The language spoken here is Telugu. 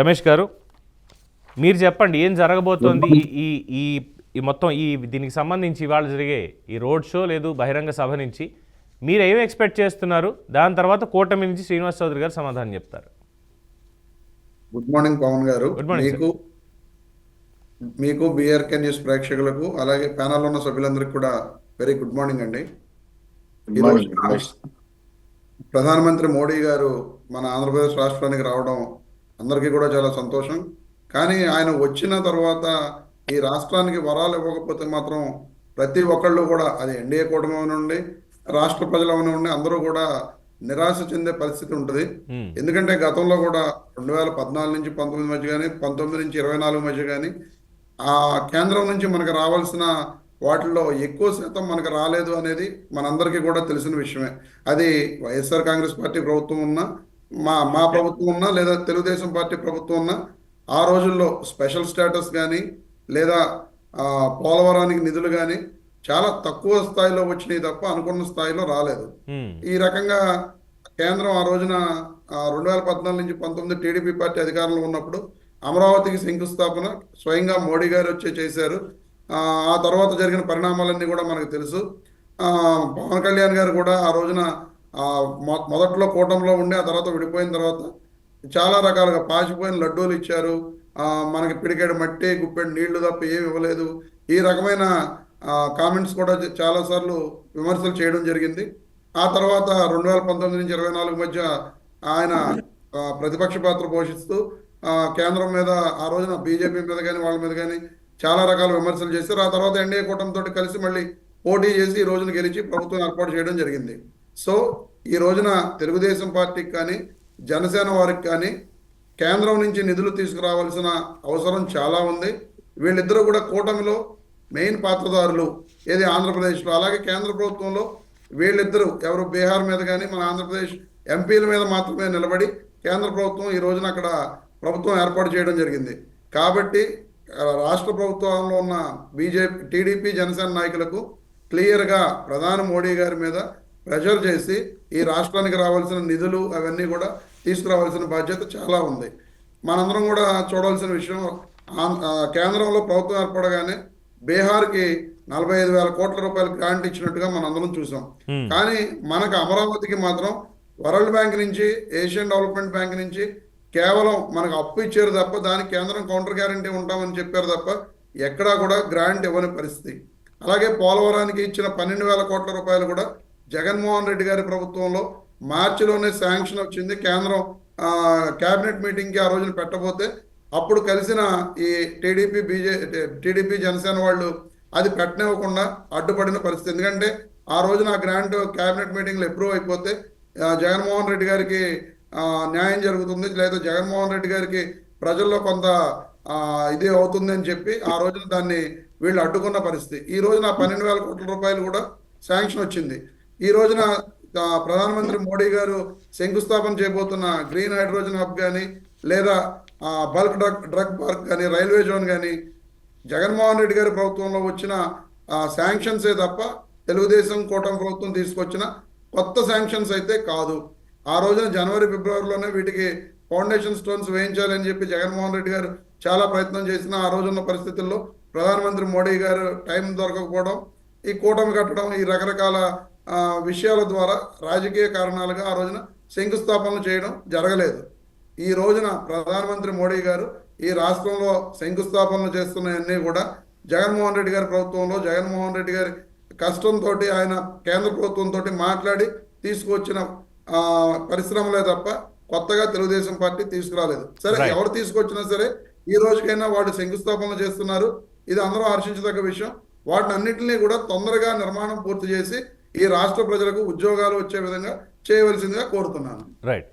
రమేష్ గారు, మీరు చెప్పండి ఏం జరగబోతోంది ఈ ఈ ఈ మొత్తం దీనికి సంబంధించి ఇవాళ జరిగే ఈ రోడ్ షో లేదు బహిరంగ సభ నుంచి మీరు ఏం ఎక్స్పెక్ట్ చేస్తున్నారు? దాని తర్వాత కూటమి నుంచి శ్రీనివాస్ చౌదరి గారు సమాధానం చెప్తారు. గుడ్ మార్నింగ్ పవన్ గారు. Good morning. మీకు బీఆర్కే న్యూస్ ప్రేక్షకులకు అలాగే ప్యానల్ ఉన్న సభ్యులందరికీ కూడా వెరీ గుడ్ మార్నింగ్ అండి. ప్రధానమంత్రి మోడీ గారు మన ఆంధ్రప్రదేశ్ రాష్ట్రానికి రావడం అందరికీ కూడా చాలా సంతోషం. కానీ ఆయన వచ్చిన తర్వాత ఈ రాష్ట్రానికి వరాలు ఇవ్వకపోతే మాత్రం ప్రతి ఒక్కళ్ళు కూడా, అది ఎన్డీఏ కూటమి అవనండి, రాష్ట్ర ప్రజలు అవనండి, అందరూ కూడా నిరాశ చెందే పరిస్థితి ఉంటుంది. ఎందుకంటే గతంలో కూడా 2014 నుంచి 19 మధ్య కానీ 19 నుంచి 24 మధ్య కానీ ఆ కేంద్రం నుంచి మనకు రావాల్సిన వాటిల్లో ఎక్కువ శాతం మనకు రాలేదు అనేది మనందరికీ కూడా తెలిసిన విషయమే. అది వైఎస్ఆర్ కాంగ్రెస్ పార్టీ ప్రభుత్వం ఉన్నా, మా ప్రభుత్వం ఉన్నా, లేదా తెలుగుదేశం పార్టీ ప్రభుత్వం ఉన్నా, ఆ రోజుల్లో స్పెషల్ స్టేటస్ కానీ లేదా పోలవరానికి నిధులు కానీ చాలా తక్కువ స్థాయిలో వచ్చినాయి తప్ప అనుకున్న స్థాయిలో రాలేదు. ఈ రకంగా కేంద్రం ఆ రోజున 2014 నుంచి 19 టీడీపీ పార్టీ అధికారంలో ఉన్నప్పుడు అమరావతికి శంకుస్థాపన స్వయంగా మోడీ గారు వచ్చి చేశారు. ఆ తర్వాత జరిగిన పరిణామాలన్నీ కూడా మనకు తెలుసు. పవన్ కళ్యాణ్ గారు కూడా ఆ రోజున మొదట్లో కూటమిలో ఉండి ఆ తర్వాత విడిపోయిన తర్వాత చాలా రకాలుగా పాచిపోయిన లడ్డూలు ఇచ్చారు. మనకి పిడికేడు మట్టి గుప్పెడు నీళ్లు తప్ప ఏమి ఇవ్వలేదు. ఈ రకమైన కామెంట్స్ కూడా చాలాసార్లు విమర్శలు చేయడం జరిగింది. ఆ తర్వాత 2019 నుంచి 24 మధ్య ఆయన ప్రతిపక్ష పాత్ర పోషిస్తూ కేంద్రం మీద ఆ రోజున బీజేపీ మీద కానీ వాళ్ళ మీద కానీ చాలా రకాల విమర్శలు చేశారు. ఆ తర్వాత ఎన్డీఏ కూటమితో కలిసి మళ్ళీ పోటీ చేసి ఈ రోజున గెలిచి ప్రభుత్వం ఏర్పాటు చేయడం జరిగింది. సో ఈ రోజున తెలుగుదేశం పార్టీకి కానీ జనసేన వారికి కానీ కేంద్రం నుంచి నిధులు తీసుకురావాల్సిన అవసరం చాలా ఉంది. వీళ్ళిద్దరూ కూడా కూటమిలో మెయిన్ పాత్రదారులు, ఏది ఆంధ్రప్రదేశ్లో. అలాగే కేంద్ర ప్రభుత్వంలో వీళ్ళిద్దరూ ఎవరు బీహార్ మీద కానీ మన ఆంధ్రప్రదేశ్ ఎంపీల మీద మాత్రమే నిలబడి కేంద్ర ప్రభుత్వం ఈ రోజున అక్కడ ప్రభుత్వం ఏర్పాటు చేయడం జరిగింది. కాబట్టి రాష్ట్ర ప్రభుత్వంలో ఉన్న బీజేపీ, టీడీపీ, జనసేన నాయకులకు క్లియర్గా ప్రధాని మోడీ గారి మీద ప్రెషర్ చేసి ఈ రాష్ట్రానికి రావాల్సిన నిధులు అవన్నీ కూడా తీసుకురావాల్సిన బాధ్యత చాలా ఉంది. మనందరం కూడా చూడాల్సిన విషయం, కేంద్రంలో ప్రభుత్వం ఏర్పడగానే బీహార్కి 45,000 కోట్ల రూపాయలు గ్రాంట్ ఇచ్చినట్టుగా మనందరం చూసాం. కానీ మనకు అమరావతికి మాత్రం వరల్డ్ బ్యాంక్ నుంచి, ఏషియన్ డెవలప్మెంట్ బ్యాంక్ నుంచి కేవలం మనకు అప్పు ఇచ్చారు తప్ప దానికి కేంద్రం కౌంటర్ గ్యారంటీ ఉంటామని చెప్పారు తప్ప ఎక్కడా కూడా గ్రాంట్ ఇవ్వని పరిస్థితి. అలాగే పోలవరానికి ఇచ్చిన 12,000 కోట్ల రూపాయలు కూడా జగన్మోహన్ రెడ్డి గారి ప్రభుత్వంలో మార్చిలోనే శాంక్షన్ వచ్చింది. కేంద్రం క్యాబినెట్ మీటింగ్కి ఆ రోజున పెట్టబోతే అప్పుడు కలిసిన ఈ టీడీపీ జనసేన వాళ్ళు అది పెట్టనివ్వకుండా అడ్డుపడిన పరిస్థితి. ఎందుకంటే ఆ రోజున ఆ గ్రాంట్ క్యాబినెట్ మీటింగ్లో అప్రూవ్ అయిపోతే జగన్మోహన్ రెడ్డి గారికి న్యాయం జరుగుతుంది, లేదా జగన్మోహన్ రెడ్డి గారికి ప్రజల్లో కొంత ఇది అవుతుంది అని చెప్పి ఆ రోజున దాన్ని వీళ్ళు అడ్డుకున్న పరిస్థితి. ఈ రోజున 12,000 కోట్ల రూపాయలు కూడా శాంక్షన్ వచ్చింది. ఈ రోజున ప్రధానమంత్రి మోడీ గారు శంకుస్థాపన చేయబోతున్న గ్రీన్ హైడ్రోజన్ హబ్ కానీ లేదా బల్క్ డ్రగ్ పార్క్ కానీ రైల్వే జోన్ కానీ జగన్మోహన్ రెడ్డి గారి ప్రభుత్వంలో వచ్చిన శాంక్షన్సే తప్ప తెలుగుదేశం కూటమి ప్రభుత్వం తీసుకొచ్చిన కొత్త శాంక్షన్స్ అయితే కాదు. ఆ రోజున జనవరి ఫిబ్రవరిలోనే వీటికి ఫౌండేషన్ స్టోన్స్ వేయించాలని చెప్పి జగన్మోహన్ రెడ్డి గారు చాలా ప్రయత్నం చేసిన ఆ రోజున్న పరిస్థితుల్లో ప్రధానమంత్రి మోడీ గారు టైం దొరకకపోవడం, ఈ కూటమి కట్టడం, ఈ రకరకాల విషయాల ద్వారా రాజకీయ కారణాలుగా ఆ రోజున శంకుస్థాపనలు చేయడం జరగలేదు. ఈ రోజున ప్రధానమంత్రి మోడీ గారు ఈ రాష్ట్రంలో శంకుస్థాపనలు చేస్తున్నవన్నీ కూడా జగన్మోహన్ రెడ్డి గారి ప్రభుత్వంలో జగన్మోహన్ రెడ్డి గారి కష్టంతో ఆయన కేంద్ర ప్రభుత్వంతో మాట్లాడి తీసుకువచ్చిన పరిశ్రమలే తప్ప కొత్తగా తెలుగుదేశం పార్టీ తీసుకురాలేదు. సరే, ఎవరు తీసుకొచ్చినా సరే ఈ రోజుకైనా వాడు శంకుస్థాపనలు చేస్తున్నారు, ఇది అందరూ హర్షించదగ్గ విషయం. వాటిని అన్నింటినీ కూడా తొందరగా నిర్మాణం పూర్తి చేసి ఈ రాష్ట్ర ప్రజలకు ఉద్యోగాలు వచ్చే విధంగా చేయవలసిందిగా కోరుతున్నాను. రైట్.